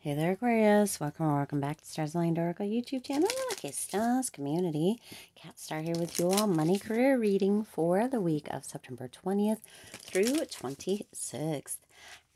Hey there, Aquarius. Welcome or welcome back to Stars Aligned Oracle YouTube channel, Lucky Stars community. Cat Star here with you all. Money career reading for the week of September 20th through 26th.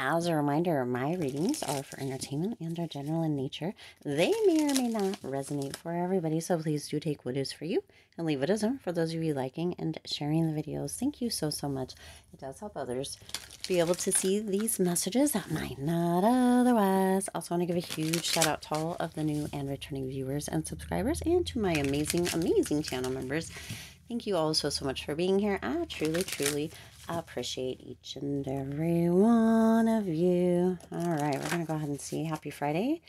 As a reminder, my readings are for entertainment and are general in nature. They may or may not resonate for everybody, so please do take what is for you and leave it as for those of you liking and sharing the videos. Thank you so much. It does help others be able to see these messages that might not otherwise. Also want to give a huge shout out to all of the new and returning viewers and subscribers, and to my amazing channel members. Thank you all so much for being here. I truly appreciate each and every one of you. All right, we're gonna go ahead and see. Happy Friday.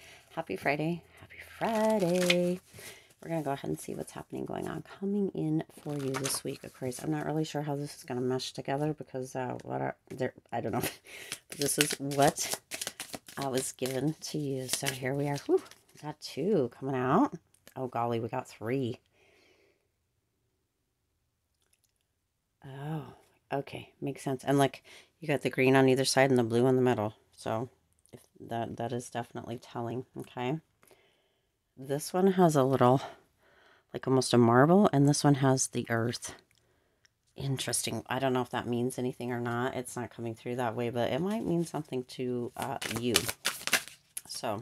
We're going to go ahead and see what's going on coming in for you this week, Aquarius. I'm not really sure how this is going to mesh together because I don't know. But this is what I was given to you. So here we are. Whew, we got 2 coming out. Oh, golly, we got 3. Oh, okay. Makes sense. And like, you got the green on either side and the blue in the middle. So if that is definitely telling. Okay. This one has a little, like almost a marble, and this one has the earth. Interesting. I don't know if that means anything or not. It's not coming through that way, but it might mean something to you. So,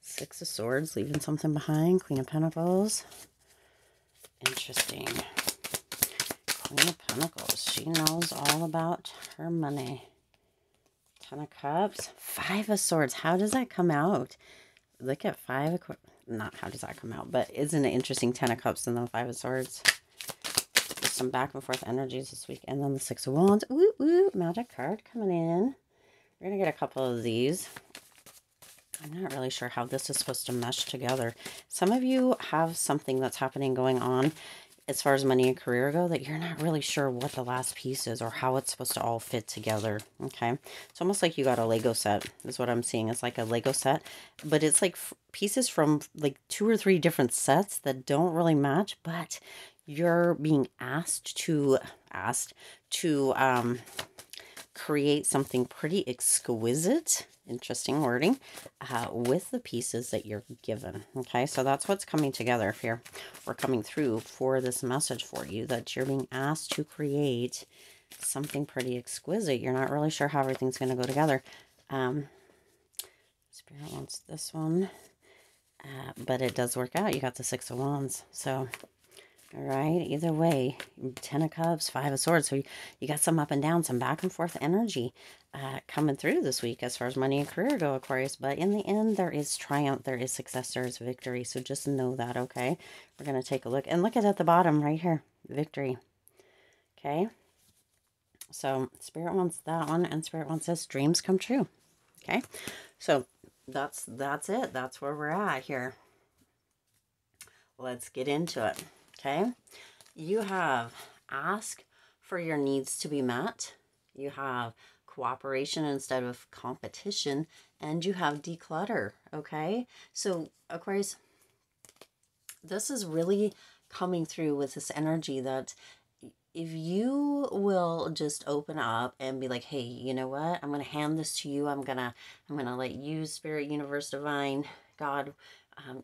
6 of Swords, leaving something behind. Queen of Pentacles. Interesting. Queen of Pentacles. She knows all about her money. 10 of Cups. 5 of Swords. How does that come out? Look at 5 of... Not how does that come out, but isn't it interesting? 10 of Cups and then 5 of Swords. Just some back and forth energies this week. And then the 6 of Wands. Ooh, ooh, magic card coming in. We're going to get a couple of these. I'm not really sure how this is supposed to mesh together. Some of you have something that's going on as far as money and career go that you're not really sure what the last piece is or how it's supposed to all fit together. Okay. It's almost like you got a Lego set is what I'm seeing. It's like a Lego set, but it's like pieces from like 2 or 3 different sets that don't really match, but you're being asked to create something pretty exquisite, interesting wording, with the pieces that you're given. Okay, so that's what's coming together here, or coming through for this message for you, that you're being asked to create something pretty exquisite. You're not really sure how everything's going to go together. Spirit wants this one, but it does work out. You got the 6 of Wands, so... All right, either way, 10 of Cups, 5 of Swords. So you got some up and down, some back and forth energy coming through this week as far as money and career go, Aquarius. But in the end, there is triumph, there is success, there is victory. So just know that, okay? We're going to take a look. And look at the bottom right here, victory. Okay? So Spirit wants that one, and Spirit wants this, dreams come true. Okay? So that's it. That's where we're at here. Let's get into it. Okay, you have ask for your needs to be met. You have cooperation instead of competition, and you have declutter. Okay, so Aquarius, this is really coming through with this energy that if you will just open up and be like, hey, you know what? I'm going to hand this to you. I'm going to let you, Spirit, Universe, Divine, God,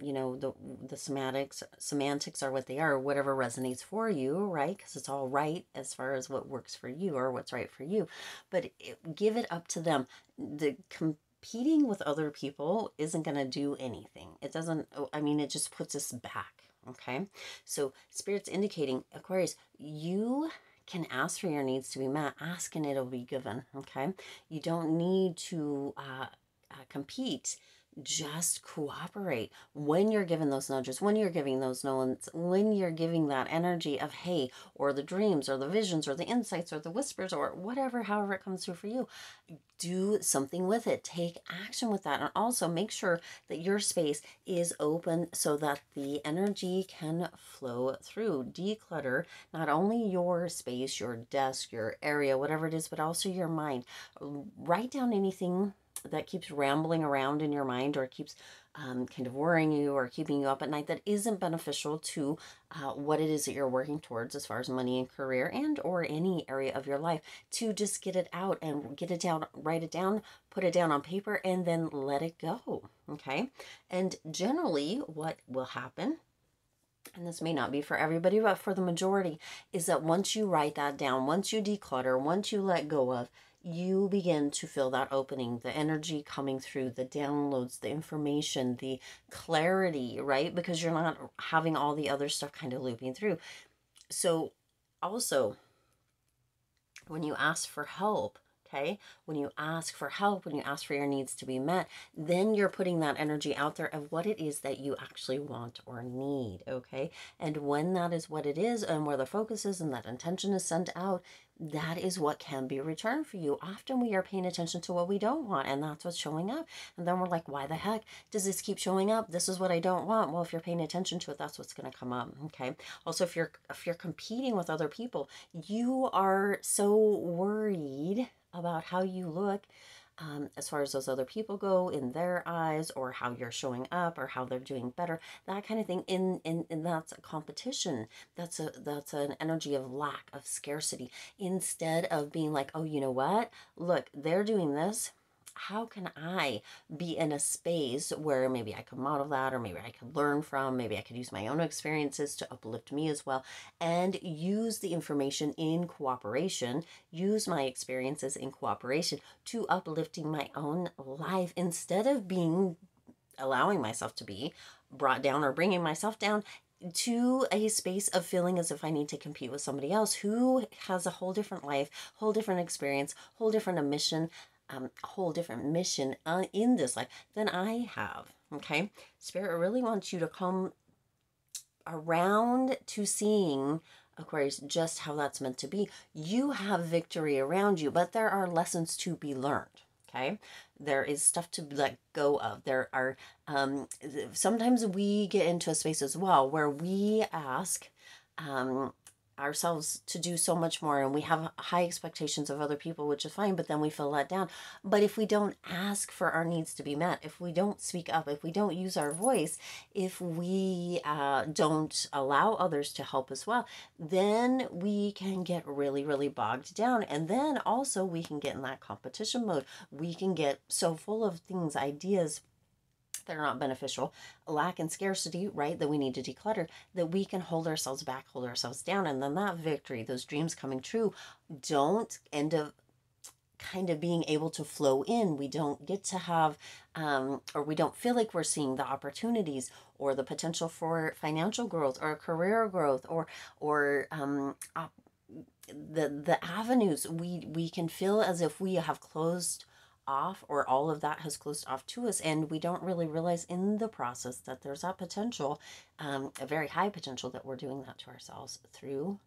you know, the semantics are what they are, whatever resonates for you, right? Because it's all right as far as what works for you or what's right for you. But give it up to them. The competing with other people isn't going to do anything. It doesn't, I mean, it just puts us back. Okay. So Spirit's indicating, Aquarius, you can ask for your needs to be met. Ask and it'll be given. Okay. You don't need to compete. Just cooperate when you're given those nudges, when you're giving those knowns, when you're giving that energy of hey, or the dreams or the visions or the insights or the whispers or whatever, however it comes through for you. Do something with it. Take action with that. And also make sure that your space is open so that the energy can flow through. Declutter not only your space, your desk, your area, whatever it is, but also your mind. Write down anything that keeps rambling around in your mind, or keeps kind of worrying you or keeping you up at night, that isn't beneficial to what it is that you're working towards as far as money and career and or any area of your life, to just get it out and get it down, write it down, put it down on paper, and then let it go. Okay. And generally what will happen, and this may not be for everybody, but for the majority, is that once you write that down, once you declutter, once you let go of, you begin to feel that opening, the energy coming through, the downloads, the information, the clarity, right? Because you're not having all the other stuff kind of looping through. So also, when you ask for help, okay, when you ask for help, when you ask for your needs to be met, then you're putting that energy out there of what it is that you actually want or need, okay? And when that is what it is and where the focus is and that intention is sent out, that is what can be returned for you. Often we are paying attention to what we don't want, and that's what's showing up. And then we're like, why the heck does this keep showing up? This is what I don't want. Well, if you're paying attention to it, that's what's going to come up, okay? Also, if you're competing with other people, you are so worried about how you look as far as those other people go in their eyes, or how you're showing up, or how they're doing better, that kind of thing. And that's a competition. That's an energy of lack, of scarcity, instead of being like, oh, you know what? Look, they're doing this. How can I be in a space where maybe I could model that, or maybe I could learn from, maybe I could use my own experiences to uplift me as well, and use the information in cooperation, use my experiences in cooperation to uplifting my own life, instead of allowing myself to be brought down or bringing myself down to a space of feeling as if I need to compete with somebody else who has a whole different life, whole different experience, whole different mission, a whole different mission in this life than I have. Okay, Spirit really wants you to come around to seeing, Aquarius, just how that's meant to be. You have victory around you, but there are lessons to be learned. Okay, there is stuff to let go of. There are sometimes we get into a space as well where we ask ourselves to do so much more, and we have high expectations of other people, which is fine, but then we feel let down. But if we don't ask for our needs to be met, if we don't speak up, if we don't use our voice, if we don't allow others to help as well, then we can get really, really bogged down. And then also we can get in that competition mode. We can get so full of things, ideas that are not beneficial, lack and scarcity, right, that we need to declutter, that we can hold ourselves back, hold ourselves down. And then that victory, those dreams coming true, don't end up kind of being able to flow in. We don't get to have, or we don't feel like we're seeing the opportunities or the potential for financial growth or career growth, or the avenues. We can feel as if we have closed off, or all of that has closed off to us, and we don't really realize in the process that there's that potential, a very high potential, that we're doing that to ourselves through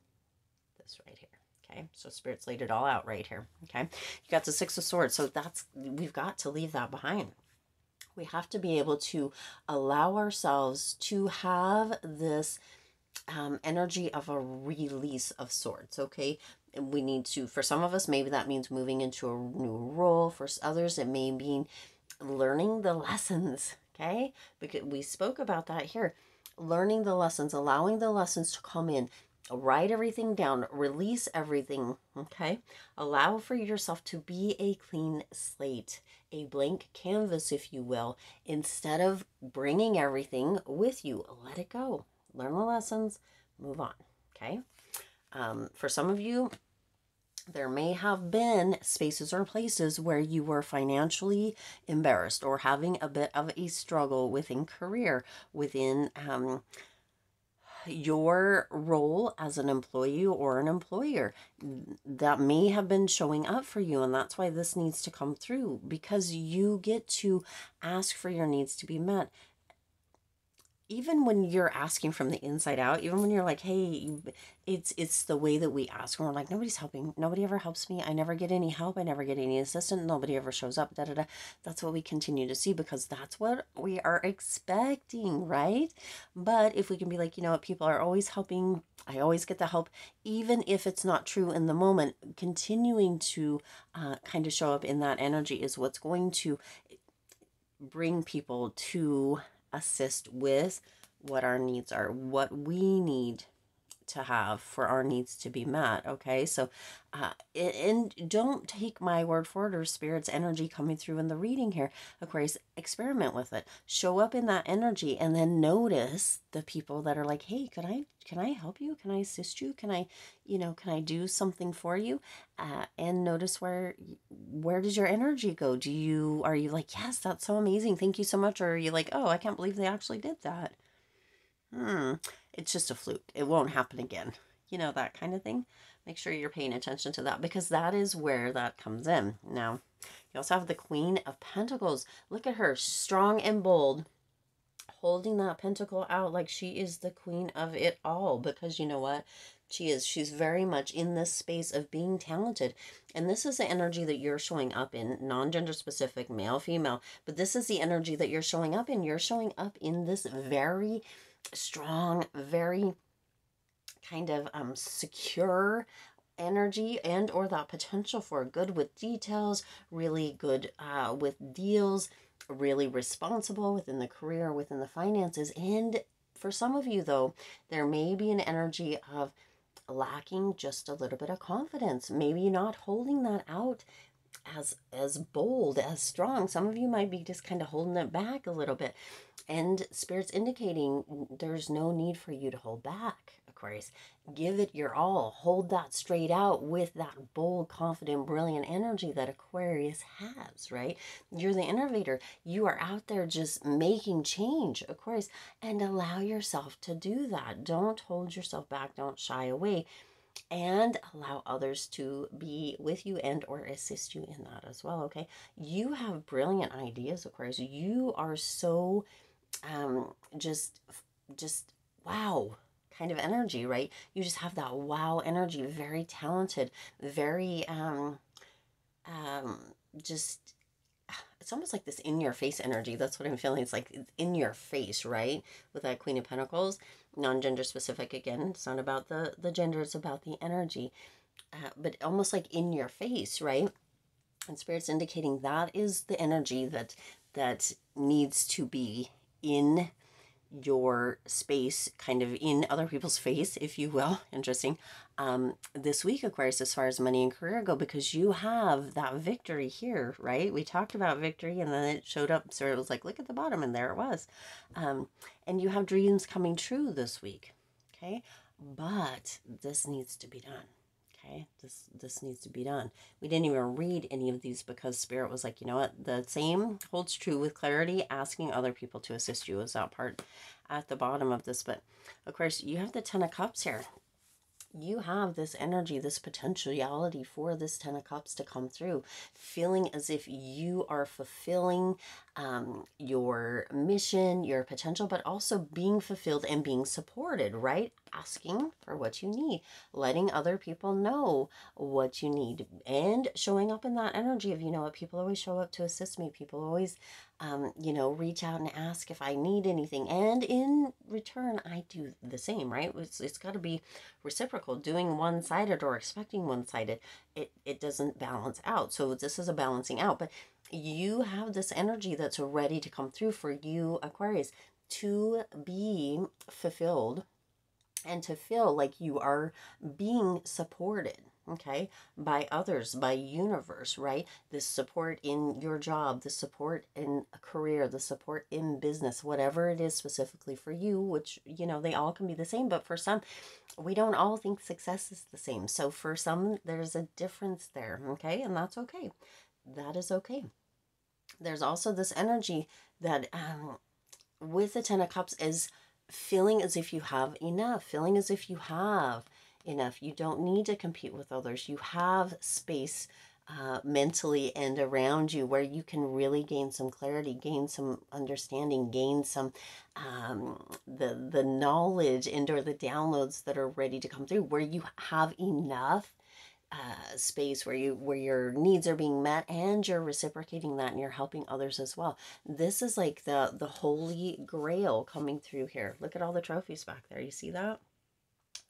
this right here. Okay, so Spirit's laid it all out right here. Okay, you got the Six of Swords, so we've got to leave that behind. We have to be able to allow ourselves to have this energy of a release of sorts. Okay, we need to, for some of us, maybe that means moving into a new role. For others, it may mean learning the lessons. Okay, because we spoke about that here. Learning the lessons, allowing the lessons to come in, write everything down, release everything. Okay, allow for yourself to be a clean slate, a blank canvas, if you will, instead of bringing everything with you. Let it go. Learn the lessons, move on. Okay. For some of you, there may have been spaces or places where you were financially embarrassed, or having a bit of a struggle within career, within your role as an employee or an employer. That may have been showing up for you, and that's why this needs to come through, because you get to ask for your needs to be met. even when you're asking from the inside out, even when you're like, hey, it's the way that we ask. And we're like, nobody's helping. Nobody ever helps me. I never get any help. I never get any assistance. Nobody ever shows up. Da, da, da. That's what we continue to see, because that's what we are expecting, right? But if we can be like, you know what, people are always helping. I always get the help, even if it's not true in the moment. Continuing to kind of show up in that energy is what's going to bring people to assist with what our needs are, what we need to have for our needs to be met. Okay, so and don't take my word for it or spirit's energy coming through in the reading here, Aquarius. Experiment with it, show up in that energy, and then notice the people that are like, hey, can I help you, can I assist you, can I, you know, can I do something for you, and notice where does your energy go. Are you like, yes, that's so amazing, thank you so much, or are you like, oh, I can't believe they actually did that. It's just a fluke. It won't happen again. You know, that kind of thing. Make sure you're paying attention to that, because that is where that comes in. Now, you also have the Queen of Pentacles. Look at her, strong and bold, holding that pentacle out like she is the queen of it all, because you know what? She's very much in this space of being talented. And this is the energy that you're showing up in, non-gender specific, male, female, but this is the energy that you're showing up in. You're showing up in this very strong, very kind of secure energy, and or that potential for good with details, really good with deals, really responsible within the career, within the finances. And for some of you though, there may be an energy of lacking just a little bit of confidence, maybe not holding that out as bold, as strong. Some of you might be just kind of holding it back a little bit, and spirit's indicating there's no need for you to hold back, Aquarius. Give it your all. Hold that straight out with that bold, confident, brilliant energy that Aquarius has, right? You're the innovator. You are out there just making change, Aquarius, and allow yourself to do that. Don't hold yourself back. Don't shy away, and allow others to be with you and or assist you in that as well. Okay, you have brilliant ideas, Aquarius. You are so just wow kind of energy, right? You just have that wow energy, very talented, very just, it's almost like this in your face energy. That's what I'm feeling. It's like it's in your face, right? With that Queen of Pentacles, non-gender specific. Again, it's not about the gender, it's about the energy, but almost like in your face, right? And spirit's indicating that is the energy that needs to be in your space, kind of in other people's face, if you will. Interesting. This week, Aquarius, as far as money and career go, because you have that victory here, right? We talked about victory, and then it showed up. So it was like, look at the bottom, and there it was. And you have dreams coming true this week. Okay. But this needs to be done. Okay, this needs to be done. We didn't even read any of these because spirit was like, you know what, the same holds true with clarity. Asking other people to assist you is that part at the bottom of this. But of course, you have the Ten of Cups here. You have this energy, this potentiality for this Ten of Cups to come through, feeling as if you are fulfilling your mission, your potential, but also being fulfilled and being supported, right? Asking for what you need, letting other people know what you need, and showing up in that energy of, you know what, people always show up to assist me. People always you know, reach out and ask if I need anything. And in return, I do the same, right? It's got to be reciprocal. Doing one-sided or expecting one-sided, it doesn't balance out. So this is a balancing out. But you have this energy that's ready to come through for you, Aquarius, to be fulfilled and to feel like you are being supported, okay, by others, by universe, right? The support in your job, the support in a career, the support in business, whatever it is specifically for you, which, you know, they all can be the same, but for some, we don't all think success is the same. So for some, there's a difference there, okay? And that's okay. That is okay. There's also this energy that with the Ten of Cups is feeling as if you have enough, feeling as if you have enough. You don't need to compete with others. You have space mentally and around you, where you can really gain some clarity, gain some understanding, gain some the knowledge and or the downloads that are ready to come through, where you have enough space where your needs are being met and you're reciprocating that and you're helping others as well. This is like the holy grail coming through here. Look at all the trophies back there. You see that?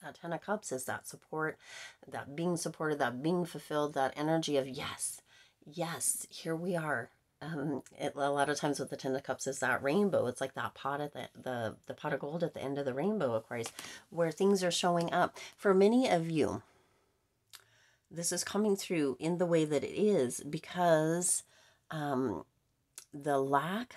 That 10 of Cups is that support, that being supported, that being fulfilled, that energy of yes, yes, here we are. A lot of times with the 10 of Cups is that rainbow. It's like that pot at the pot of gold at the end of the rainbow, Aquarius, where things are showing up. For many of you, this is coming through in the way that it is because the lack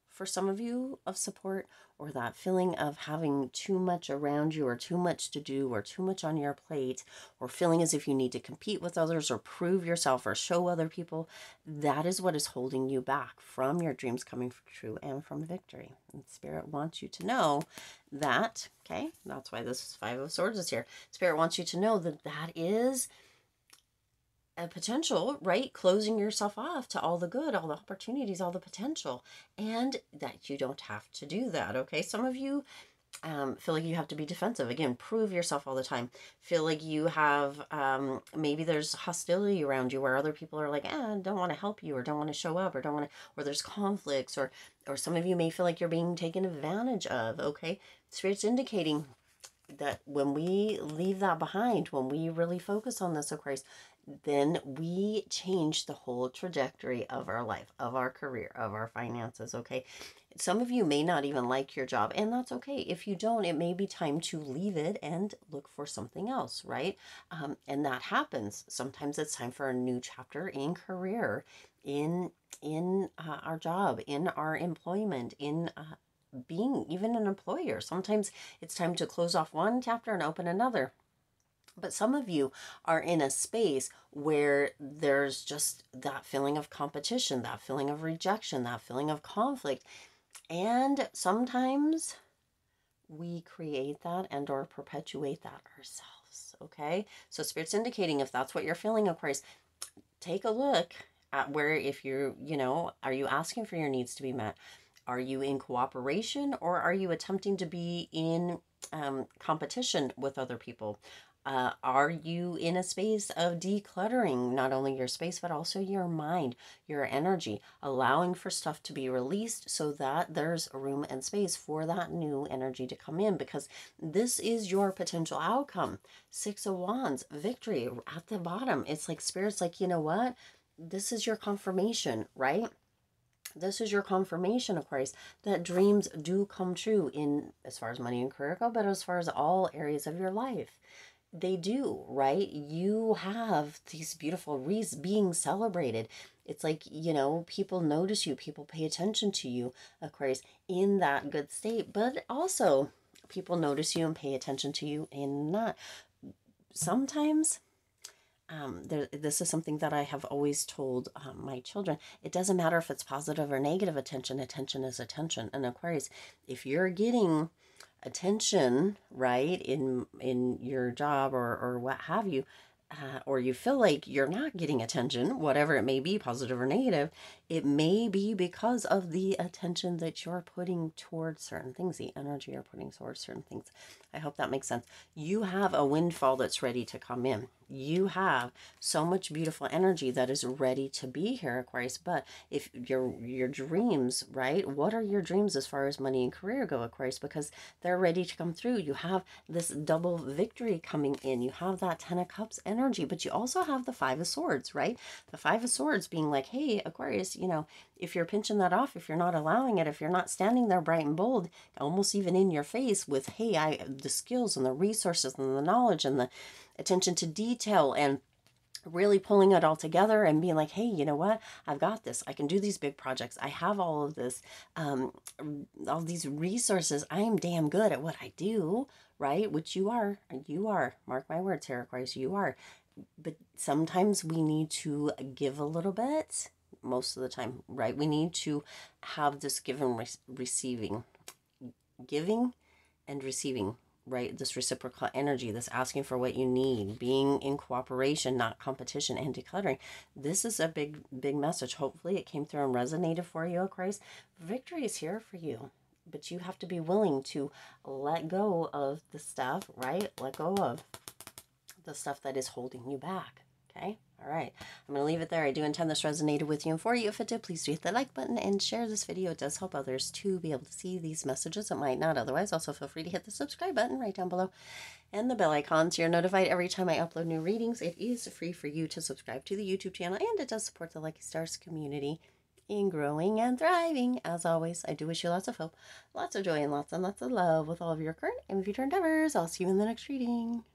for some of you of support, or that feeling of having too much around you or too much to do or too much on your plate, or feeling as if you need to compete with others or prove yourself or show other people, that is what is holding you back from your dreams coming true and from victory. And Spirit wants you to know that, okay, that's why this 5 of Swords is here. Spirit wants you to know that that is a potential, right? Closing yourself off to all the good, all the opportunities, all the potential, and that you don't have to do that, okay? Some of you feel like you have to be defensive. Again, prove yourself all the time. Feel like you have, maybe there's hostility around you where other people are like, don't want to help you or don't want to show up or don't want to, or there's conflicts, or some of you may feel like you're being taken advantage of, okay? Spirit's indicating that when we leave that behind, when we really focus on this, Aquarius, then we change the whole trajectory of our life, of our career, of our finances, okay? Some of you may not even like your job, and that's okay. If you don't, it may be time to leave it and look for something else, right? And that happens. Sometimes it's time for a new chapter in career, in our job, in our employment, in being even an employer. Sometimes it's time to close off one chapter and open another. But some of you are in a space where there's just that feeling of competition, that feeling of rejection, that feeling of conflict. And sometimes we create that and or perpetuate that ourselves, okay? So Spirit's indicating if that's what you're feeling, Aquarius, take a look at where, if you're, are you asking for your needs to be met? Are you in cooperation, or are you attempting to be in competition with other people? Are you in a space of decluttering not only your space, but also your mind, your energy, allowing for stuff to be released so that there's room and space for that new energy to come in? Because this is your potential outcome. 6 of Wands, victory at the bottom. It's like Spirit's like, you know what? This is your confirmation, right? This is your confirmation, Aquarius, that dreams do come true in as far as money and career go, but as far as all areas of your life. They do, right? You have these beautiful wreaths being celebrated. It's like, people notice you, people pay attention to you, Aquarius, in that good state, but also people notice you and pay attention to you in not. Sometimes, this is something that I have always told my children. It doesn't matter if it's positive or negative attention. Attention is attention. And Aquarius, if you're getting attention, right, in your job or what have you, or you feel like you're not getting attention, whatever it may be, positive or negative, it may be because of the attention that you're putting towards certain things, the energy you're putting towards certain things. I hope that makes sense. You have a windfall that's ready to come in. You have so much beautiful energy that is ready to be here, Aquarius. But if your dreams, right? What are your dreams as far as money and career go, Aquarius? Because they're ready to come through. You have this double victory coming in. You have that 10 of Cups energy, but you also have the 5 of Swords, right? The 5 of Swords being like, hey, Aquarius, if you're pinching that off, if you're not allowing it, if you're not standing there bright and bold, almost even in your face with, hey, the skills and the resources and the knowledge and the attention to detail and really pulling it all together and being like, hey, you know what? I've got this. I can do these big projects. I have all of this, all these resources. I am damn good at what I do, right? Which you are. Mark my words here, Aquarius, you are. But sometimes we need to give a little bit, most of the time, right? We need to have this give and receiving, giving and receiving right? This reciprocal energy, this asking for what you need, being in cooperation, not competition, and decluttering. This is a big, big message. Hopefully it came through and resonated for you, Aquarius. Victory is here for you, but you have to be willing to let go of the stuff, right? Let go of the stuff that is holding you back. Okay. All right. I'm going to leave it there. I do intend this resonated with you and for you. If it did, please do hit the like button and share this video. It does help others to be able to see these messages that might not otherwise. Also, feel free to hit the subscribe button right down below and the bell icon so you're notified every time I upload new readings. It is free for you to subscribe to the YouTube channel, and it does support the Lucky Stars community in growing and thriving. As always, I do wish you lots of hope, lots of joy, and lots of love with all of your current and future endeavors. I'll see you in the next reading.